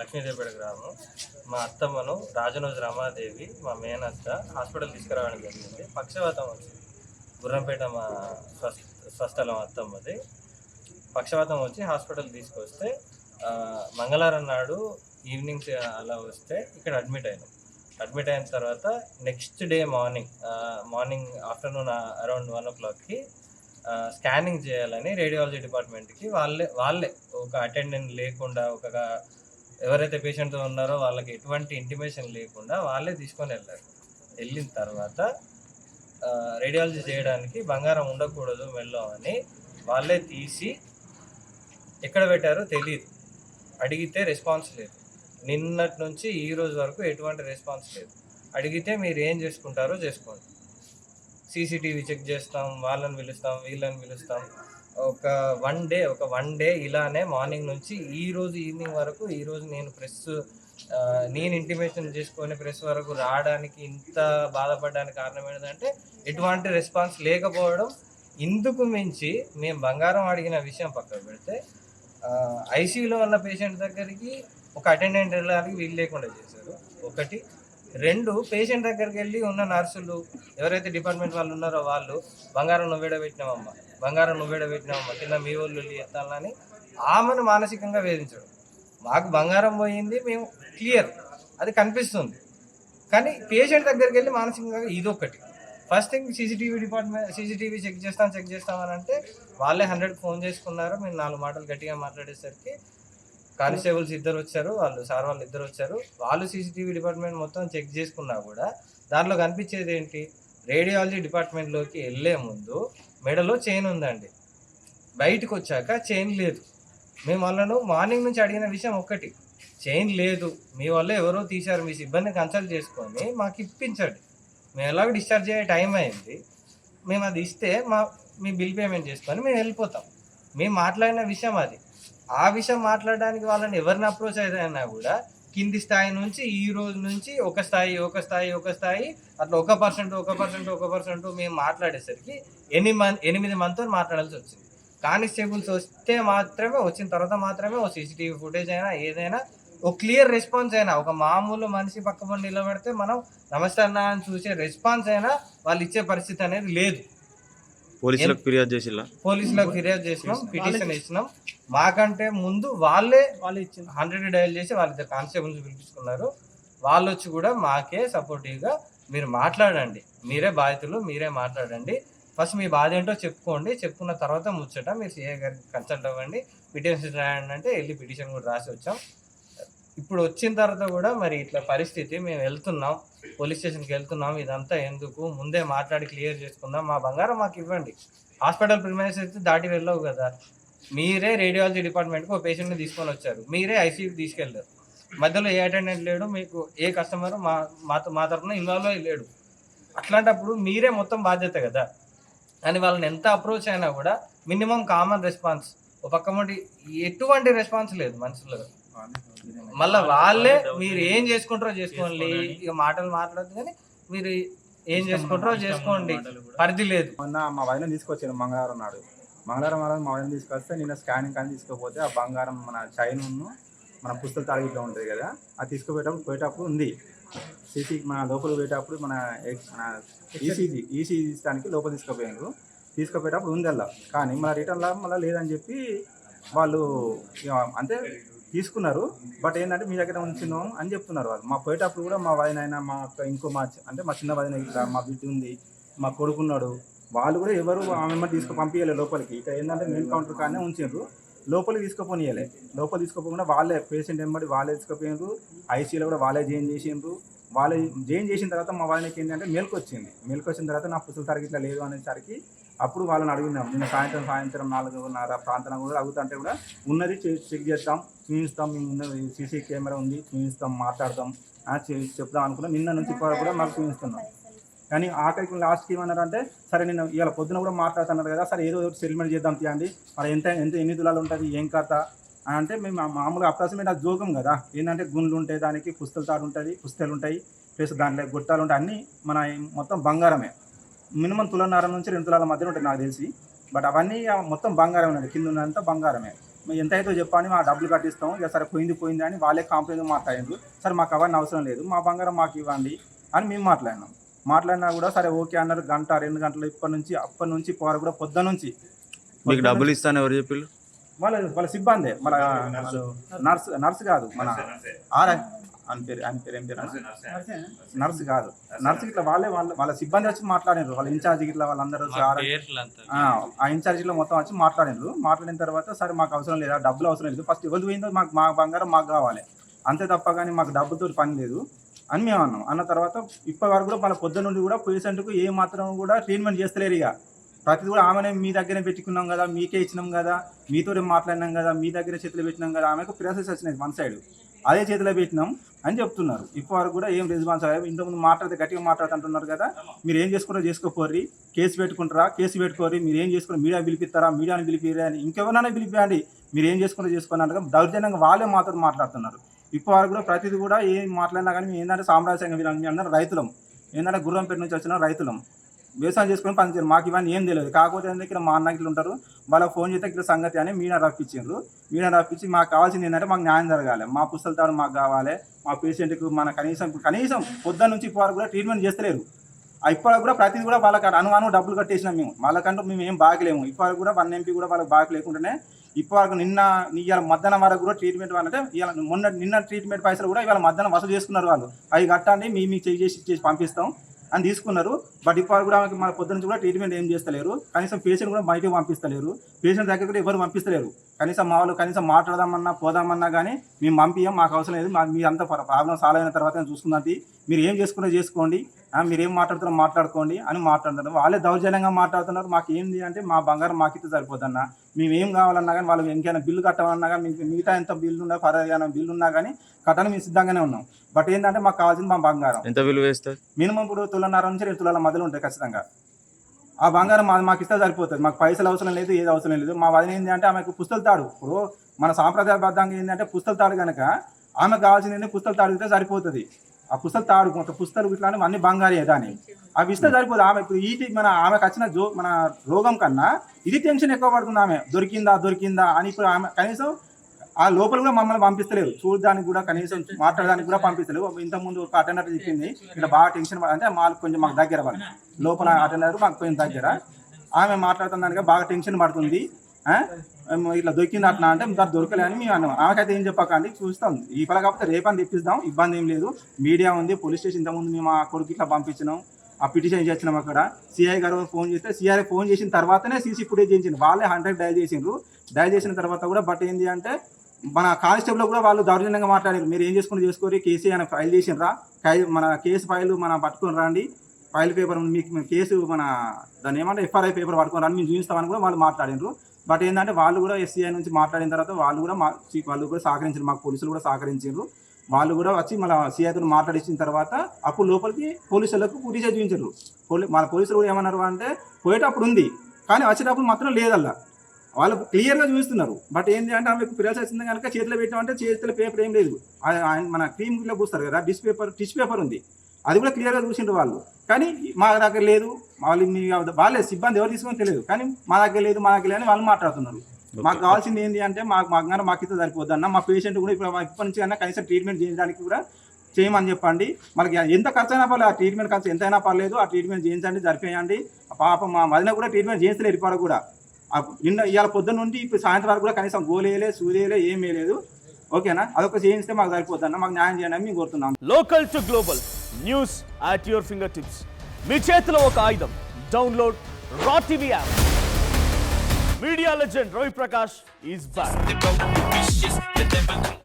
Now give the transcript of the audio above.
లక్ష్మీదేవిపేట గ్రామం. మా అత్తమ్మను రాజనోజు రమాదేవి మా మేనత్త హాస్పిటల్ తీసుకురావడం జరిగింది. పక్షవాతం వచ్చింది. గుర్రంపేట మా స్వస్థలం అత్తమ్మది. పక్షవాతం వచ్చి హాస్పిటల్ తీసుకొస్తే మంగళవారం నాడు ఈవినింగ్స్ అలా వస్తే ఇక్కడ అడ్మిట్ అయిన తర్వాత next day morning afternoon around 1 o'clockకి స్కానింగ్ చేయాలని రేడియాలజీ డిపార్ట్మెంట్కి వాళ్ళే ఒక అటెండెంట్ లేకుండా ఎవరైతే పేషెంట్తో ఉన్నారో వాళ్ళకి ఎటువంటి ఇంటిమేషన్ లేకుండా వాళ్ళే తీసుకొని వెళ్ళిన తర్వాత రేడియాలజీ చేయడానికి బంగారం ఉండకూడదు మెల్లో అని వాళ్ళే తీసి ఎక్కడ పెట్టారో తెలియదు. అడిగితే రెస్పాన్స్ లేదు. నిన్నటి నుంచి ఈ రోజు వరకు ఎటువంటి రెస్పాన్స్ లేదు. అడిగితే మీరు ఏం చేసుకుంటారో చేసుకోండి, సీసీటీవీ చెక్ చేస్తాం, వాళ్ళని పిలుస్తాం, వీళ్ళని పిలుస్తాం. ఒక వన్ డే ఇలానే మార్నింగ్ నుంచి ఈ రోజు ఈవినింగ్ వరకు. ఈరోజు నేను ఇంటిమేషన్ చేసుకొని ప్రెస్ వరకు రావడానికి ఇంత బాధపడడానికి కారణం ఏంటంటే ఎటువంటి రెస్పాన్స్ లేకపోవడం. ఇందుకు మించి మేము బంగారం అడిగిన విషయం పక్కకు పెడితే ఐసీయూలో ఉన్న పేషెంట్ దగ్గరికి ఒక అటెండెంట్ వెళ్ళడానికి వీలు లేకుండా చేశారు. 1, 2 పేషెంట్ దగ్గరికి వెళ్ళి ఉన్న నర్సులు ఎవరైతే డిపార్ట్మెంట్ వాళ్ళు ఉన్నారో వాళ్ళు బంగారం నువ్వేడబెట్టినామమ్మా కింద మీ వాళ్ళు ఎత్తాలని ఆమెను మానసికంగా వేధించడం. మాకు బంగారం పోయింది, మేము క్లియర్, అది కనిపిస్తుంది. కానీ పేషెంట్ దగ్గరికి వెళ్ళి మానసికంగా ఇదొకటి. ఫస్ట్ థింగ్ సీసీటీవీ చెక్ చేస్తామని అంటే వాళ్ళే 100కి ఫోన్ చేసుకున్నారు. మేము 4 మాటలు గట్టిగా మాట్లాడేసరికి కానిస్టేబుల్స్ ఇద్దరు వచ్చారు, వాళ్ళు ఇద్దరు వచ్చారు. వాళ్ళు సీసీటీవీ డిపార్ట్మెంట్ మొత్తం చెక్ చేసుకున్నా కూడా దాంట్లో కనిపించేది ఏంటి? రేడియాలజీ డిపార్ట్మెంట్లోకి వెళ్ళే ముందు మెడలో చైన్ ఉందండి, బయటకు వచ్చాక చైన్ లేదు. మేము వాళ్ళను మార్నింగ్ నుంచి అడిగిన విషయం ఒకటి, చైన్ లేదు, మీ వల్ల ఎవరో తీశారు, మీ సిబ్బందిని కన్సల్ట్ చేసుకొని మాకు ఇప్పించండి. మేము ఎలాగో డిశ్చార్జ్ అయ్యే టైం అయింది, మేము అది ఇస్తే మీ బిల్ పేమెంట్ చేసుకొని మేము వెళ్ళిపోతాం. మేము మాట్లాడిన విషయం అది. ఆ విషయం మాట్లాడడానికి వాళ్ళని ఎవరిని అప్రోచ్ అయినా కూడా కింది స్థాయి నుంచి ఈ రోజు నుంచి ఒక స్థాయి అట్లా 1% మేము మాట్లాడేసరికి 8 మందితో మాట్లాడాల్సి వచ్చింది. కానిస్టేబుల్స్ వచ్చిన తర్వాత మాత్రమే ఓ సీసీటీవీ ఫుటేజ్ అయినా ఏదైనా ఒక క్లియర్ రెస్పాన్స్ అయినా, ఒక మామూలు మనిషి పక్క నిలబడితే మనం నమస్తే అన్న అని చూసే రెస్పాన్స్ అయినా వాళ్ళు ఇచ్చే పరిస్థితి అనేది లేదు. పోలీసులకు ఫిర్యాదు చేసినాం, పిటిషన్ ఇచ్చినాం. మాకంటే ముందు వాళ్ళే 100 డయల్ చేసి వాళ్ళిద్దరు కానిస్టేబుల్స్ పిలిపించుకున్నారు. వాళ్ళు వచ్చి కూడా మాకే సపోర్టివ్గా మీరు మాట్లాడండి, మీరే బాధితులు, మీరే మాట్లాడండి, ఫస్ట్ మీ బాధ ఏంటో చెప్పుకోండి, చెప్పుకున్న తర్వాత ముచ్చట మీరు సీఏ గారికి కన్సల్ట్ అవ్వండి, పిటిషన్ రాయండి అంటే వెళ్ళి పిటిషన్ కూడా రాసి వచ్చాం. ఇప్పుడు వచ్చిన తర్వాత కూడా మరి ఇట్లా పరిస్థితి, మేము వెళ్తున్నాం, పోలీస్ స్టేషన్కి వెళ్తున్నాం, ఇదంతా ఎందుకు, ముందే మాట్లాడి క్లియర్ చేసుకుందాం, మా బంగారం మాకు ఇవ్వండి. హాస్పిటల్ ప్రిమైసెస్ అయితే దాటి వెళ్ళవు కదా. మీరే రేడియాలజీ డిపార్ట్మెంట్కి ఒక పేషెంట్ని తీసుకొని వచ్చారు, మీరే ఐసీయూకి తీసుకెళ్ళారు, మధ్యలో ఏ అటెండెంట్ లేడు, మీకు ఏ కస్టమర్ మా తరఫున ఇన్వాల్వ్ అయ్యి లేడు. అట్లాంటప్పుడు మీరే మొత్తం బాధ్యత కదా అని వాళ్ళని ఎంత అప్రోచ్ అయినా కూడా మినిమం కామన్ రెస్పాన్స్ ఒక పక్క ఎటువంటి రెస్పాన్స్ లేదు మనుషులు. మళ్ళీ వాళ్ళే మీరు ఏం చేసుకుంటారో చేసుకోండి, ఇక మాటలు మాట్లాడదు, కానీ మీరు ఏం చేసుకుంటారో చేసుకోండి, పరిధి లేదు. మొన్న మా వదిన తీసుకొచ్చాను మంగళవారం నాడు మా వదిన తీసుకొస్తే నిన్న స్కానింగ్ కానీ తీసుకోపోతే ఆ బంగారం మన చైన్ మన పుస్తక తారీఖులో ఉంటుంది కదా, అది పోయేటప్పుడు ఉంది. మన లోపల పోయేటప్పుడు మన ఈసీజీ ఇస్తానికి లోపల తీసుకుపోయేటప్పుడు ఉంది అలా. కానీ మన రిటర్న్లో మళ్ళీ లేదని చెప్పి వాళ్ళు అంటే తీసుకున్నారు. బట్ ఏంటంటే మీ దగ్గర ఉంచినాం అని చెప్తున్నారు వాళ్ళు. మా పోయేటప్పుడు కూడా మా వదినైనా మా చిన్న వదిన, మా బిడ్డ ఉంది, మా కొడుకున్నాడు, వాళ్ళు కూడా ఎవరు ఆమె పంపించలేదు లోపలికి. ఇక ఏంటంటే మెయిన్ కౌంటర్ కానీ ఉంచారు, లోపలికి తీసుకుపోనియలే. లోపలికి తీసుకోకుండా వాళ్ళే పేషెంట్ వాళ్ళే తీసుకుపోయినారు. ఐసీయూలో కూడా వాళ్ళే జాయిన్ చేసిండ్రు. వాళ్ళే జాయిన్ చేసిన తర్వాత మా వాళ్ళకి ఏంటంటే మెలకు వచ్చిన తర్వాత నా పుస్తక తారీఖు ఇట్లా లేదు అనేసరికి అప్పుడు వాళ్ళని అడిగినాం. నిన్న సాయంత్రం 4:30 ప్రాంతంలో కూడా అడుగుతుంటే కూడా ఉన్నది చెక్ చేస్తాం, చూపిస్తాం, మేము ఉన్నది సీసీ కెమెరా ఉంది, చూపిస్తాం, మాట్లాడతాం చెప్తాం అనుకున్నాం. నిన్న నుంచి కూడా మాకు చూపిస్తున్నాం. కానీ ఆఖరికి లాస్ట్కి ఏమన్నారంటే, సరే నేను ఇవాళ పొద్దున కూడా మాట్లాడుతున్నారు కదా, సరే ఏదో సెటిల్మెంట్ చేద్దాం తీయండి, మరి ఎన్ని తులాలు ఉంటుంది, ఏం కథ అని అంటే మేము మామూలుగా అప్రాక్సిమేట్ అది జోకం కదా. ఏంటంటే గుండ్లు ఉంటాయి, దానికి పుస్తల తాడు ఉంటుంది, పుస్తలు ఉంటాయి, ప్లస్ దాంట్లో గుట్టాలు ఉంటాయి, అన్నీ మన మొత్తం బంగారమే. మినిమం 1.5 నుంచి 2 తులాల మధ్యలో ఉంటుంది నాకు తెలిసి. బట్ అవన్నీ మొత్తం బంగారమే ఉన్నది, కింద ఉన్నంతా బంగారమే. ఎంత అయితే చెప్పండి మా డబ్బులు కట్టిస్తాం, ఇక సరే పోయింది అని వాళ్ళే కాంప్రమైజ్ మాట్లాడారు. సరే మాకు అవన్నీ అవసరం లేదు, మా బంగారం మాకు ఇవ్వండి అని మేము మాట్లాడినా కూడా సరే ఓకే అన్నారు. గంట 2 గంటలు అప్పటి నుంచి పోరు కూడా పొద్దున్న నుంచి. మీకు డబ్బులు ఇస్తాను ఎవరు చెప్పిళ్ళు? వాళ్ళ సిబ్బందే, మన నర్స్ కాదు, మన ఆయన పేరు ఏం పేరు నర్స్ కాదు, నర్స్ ఇట్లా వాళ్ళ సిబ్బంది వచ్చి మాట్లాడినారు. వాళ్ళ ఇన్ఛార్జ్ ఇట్లా వాళ్ళందరూ ఆ ఇన్ఛార్జ్ ఇట్లా మొత్తం వచ్చి మాట్లాడిన తర్వాత సరే మాకు అవసరం లేదా, డబ్బులు అవసరం లేదు, ఫస్ట్ ఎవరు పోయిందో మా బంగారం మాకు కావాలి అంతే తప్ప కానీ మాకు డబ్బుతో పని లేదు అని మేము అన్న తర్వాత ఇప్పటి వరకు కూడా మన పొద్దున్న నుండి కూడా పేషెంట్కు ఏ మాత్రం కూడా ట్రీట్మెంట్ చేస్తలేరు. ఇక ప్రతిది కూడా ఆమెనే మీ దగ్గరే పెట్టుకున్నాం కదా, మీకే ఇచ్చినాం కదా, మీతో మాట్లాడినాం కదా, మీ దగ్గర చేతిలో పెట్టినాం కదా, ఆమెకు ప్రాసెస్ వచ్చినాయి వన్ సైడ్, అదే చేతిలో పెట్టినాం అని చెప్తున్నారు. ఇప్పటి వరకు కూడా ఏం రెస్పాన్స్ అయ్యారు. ఇంతకుముందు గట్టిగా మాట్లాడుతుంటున్నారు కదా, మీరు ఏం చేసుకుంటారో చేసుకోపోర్రి, కేసు పెట్టుకోర్రి, మీరు ఏం చేసుకుని మీడియా పిలిపిస్తారా, మీడియాని పిలిపిరా అని ఇంకెవరైనా పిలిపియండి, మీరు ఏం చేసుకుంటారో చేసుకోండి దౌర్జన్యంగా వాళ్ళే మాట్లాడుతున్నారు. ఇప్పటి వరకు కూడా ప్రతిదీ కూడా ఏం మాట్లాడినా కానీ మేము ఏంటంటే సామ్రాజ్యంగా వినాలి, మేము అందరం రైతులం, ఏంటంటే గుర్రంపేట నుంచి వచ్చిన రైతులం, వ్యవసాయం చేసుకుని పనిచేయరు, మాకు ఇవన్నీ ఏం తెలియదు. కాకపోతే ఏంటంటే ఇక్కడ మా అన్నగిట్లు ఉంటారు, వాళ్ళకి ఫోన్ చేస్తే ఇక్కడ సంగతి అని మీడియా రప్పించి మాకు కావాల్సింది ఏంటంటే మాకు న్యాయం జరగాలి, మా పుస్తకాలు మాకు కావాలి, మా పేషెంట్కి మన కనీసం పొద్దున్న నుంచి ఇప్పటి వరకు కూడా ట్రీట్మెంట్ చేస్తలేరు. ఇప్పటికి కూడా ప్రతిదీ కూడా వాళ్ళకి అనుమానం డబ్బులు కట్టేసినాం మేము, వాళ్ళకంటూ మేము ఏం బాగలేము. ఇప్పటికి కూడా 1 MP కూడా వాళ్ళకి బాగా లేకుండానే ఇప్పటివరకు ఇవాళ మధ్యాహ్నం వరకు కూడా ట్రీట్మెంట్ అంటే నిన్న ట్రీట్మెంట్ పైసలు కూడా ఇవాళ మధ్యాహ్నం వసూలు చేసుకున్నారు. వాళ్ళు అవి కట్టండి మీకు చేసి పంపిస్తాం అని తీసుకున్నారు. బట్ ఇప్పుడు కూడా మన పొద్దున నుంచి కూడా ట్రీట్మెంట్ ఏం చేస్తలేరు, కనీసం పేషెంట్ కూడా బయటకు పంపిస్తలేరు, పేషెంట్ దగ్గర కూడా ఎవరు పంపిస్తలేరు. కనీసం మా వాళ్ళు కనీసం మాట్లాడదామన్నా పోదామన్నా కానీ మేము పంపించాం, మాకు అవసరం లేదు, మీ అంత ప్రాబ్లం సాల్వ్ అయిన తర్వాత చూసుకుందంటే మీరు ఏం చేసుకుంటే చేసుకోండి, మీరు ఏం మాట్లాడుకోండి అని మాట్లాడుతున్నారు. వాళ్ళే దౌర్జన్యంగా మాట్లాడుతున్నారు. మాకు ఏంది అంటే మా బంగారం మాకితే సరిపోద్దన్నా, మేము ఏం కావాలన్నా కానీ వాళ్ళకి ఇంకైనా బిల్లు కట్టాలన్నా కానీ మిగతా ఎంత బిల్లు ఉన్నా బిల్లు ఉన్నా కానీ కట్టడానికి మేము సిద్ధంగానే ఉన్నాం. బట్ ఏంటంటే మాకు కావాల్సింది మా బంగారం. ఎంత విలువ వేస్తారు? మినిమం ఇప్పుడు 1.5 నుంచి 2 తులాల మధ్యలో ఉంటాయి ఖచ్చితంగా. ఆ బంగారం మాకు ఇస్తే సరిపోతుంది, మాకు పైసలు అవసరం లేదు, ఏది అవసరం లేదు. మా వదిన ఏంటి అంటే ఆమెకు పుస్తల తాడు, ఇప్పుడు మన సాంప్రదాయబద్ధంగా ఏంటంటే పుస్తల తాడు కనుక ఆమెకు కావాల్సింది ఏంటంటే పుస్తల తాడు ఇస్తే సరిపోతుంది. ఆ పుస్తల తాడు కొంత పుస్తలు ఇట్లా అన్ని బంగారే దాన్ని అవి ఇస్తే సరిపోతుంది. ఆమె ఇప్పుడు ఆమెకు వచ్చిన మన రోగం కన్నా ఇది టెన్షన్ ఎక్కువ పడుతుంది. ఆమె దొరికిందా అని ఇప్పుడు ఆమె కనీసం ఆ లోపల కూడా మమ్మల్ని పంపిస్తలేరు, చూడడానికి కూడా కనీసం మాట్లాడడానికి కూడా పంపిస్తలేరు. ఇంతకుముందు ఒక అటెండర్ చెప్పింది ఇక్కడ బాగా టెన్షన్ అంటే కొంచెం మాకు దగ్గర వాళ్ళు లోపల అటెండర్ మాకు కొంచెం దగ్గర, ఆమె మాట్లాడుతున్న బాగా టెన్షన్ పడుతుంది, ఇట్లా దొరికింది అట్లా అంటే దాన్ని దొరకలే అని మేము అన్నాం. ఆమెకైతే ఏం చెప్పకండి, చూస్తాం ఇవాళ కాకపోతే రేపని తెప్పిస్తాం, ఇబ్బంది ఏం లేదు. మీడియా ఉంది, పోలీస్ స్టేషన్ ఇంతకుముందు మేము ఆ కొడుకు ఇట్లా పంపించినాం, ఆ పిటిషన్ చేసినాం. అక్కడ సిఐ గారు ఫోన్ చేస్తే సిఐ ఫోన్ చేసిన తర్వాతనే సీసీ ఫుటేజ్ చేసింది, వాళ్ళే 100 డయల్ చేసిండ్రు. డయల్ చేసిన తర్వాత కూడా బట్ ఏంటి అంటే మన కానిస్టేబుల్ కూడా వాళ్ళు దౌర్జన్యంగా మాట్లాడారు, మీరు ఏం చేసుకోరి కేసు అని ఫైల్ చేసినరా, మన కేసు ఫైల్ పట్టుకొని రండి, ఫైల్ పేపర్ మీకు కేసు దాన్ని ఏమంటే FRI పేపర్ పట్టుకొని రండి, మేము చూపిస్తామని కూడా వాళ్ళు మాట్లాడినారు. బట్ ఏంటంటే వాళ్ళు కూడా SCI నుంచి మాట్లాడిన తర్వాత వాళ్ళు కూడా సహకరించారు, మాకు పోలీసులు కూడా సహకరించారు. వాళ్ళు కూడా వచ్చి మన సిఐతో మాట్లాడించిన తర్వాత అప్పుడు లోపలికి పోలీసులకు ఫుటేజ్ చూపించారు. మన పోలీసులు కూడా ఏమన్నారు అంటే పోయేటప్పుడు ఉంది కానీ వచ్చేటప్పుడు మాత్రం లేదల్లా, వాళ్ళు క్లియర్గా చూపిస్తున్నారు. బట్ ఏంటి అంటే ఆమెకు పిల్లలు వచ్చింది కనుక చేతిలో పెట్టామంటే చేతిలో పేపర్ ఏం లేదు, మన క్రీమ్ ఇట్లా పూస్తారు కదా టిష్ పేపర్ ఉంది, అది కూడా క్లియర్గా చూసిండ్రు వాళ్ళు. కానీ మా దగ్గర లేదు, వాళ్ళే సిబ్బంది ఎవరు తీసుకొని తెలియదు, కానీ మా దగ్గర లేదు అని వాళ్ళు మాట్లాడుతున్నారు. మాకు కావాల్సింది ఏంటి అంటే మాకితే సరిపోద్ది అన్న, మా పేషెంట్ కూడా ఇప్పటి నుంచి అన్నా కనీసం ట్రీట్మెంట్ చేయడానికి కూడా చేయమని చెప్పండి. మనకి ఎంత ఖర్చు అయినా పర్లేదు, ఆ ట్రీట్మెంట్ ఖర్చు ఎంతైనా పర్లేదు, ఆ ట్రీట్మెంట్ చేయించండి, జరిపేయండి. పాప మా వదిన కూడా ట్రీట్మెంట్ చేయించలేదు ఇప్పటికి కూడా, ఇవాళ పొద్దున్న నుండి ఇప్పుడు సాయంత్రం వరకు కూడా కనీసం గోలేయలే సూదేయలే ఏం వేయలేదు. ఓకేనా, అదొక చేయిస్తే మాకు సరిపోద్ది అన్న, మాకు న్యాయం చేయండి అని మేము కోరుతున్నాం. Local to global news at your fingertips, మీ చేతిలో ఒక ఆయుధం. Download Raw TV app. Media legend Ravi Prakash is back.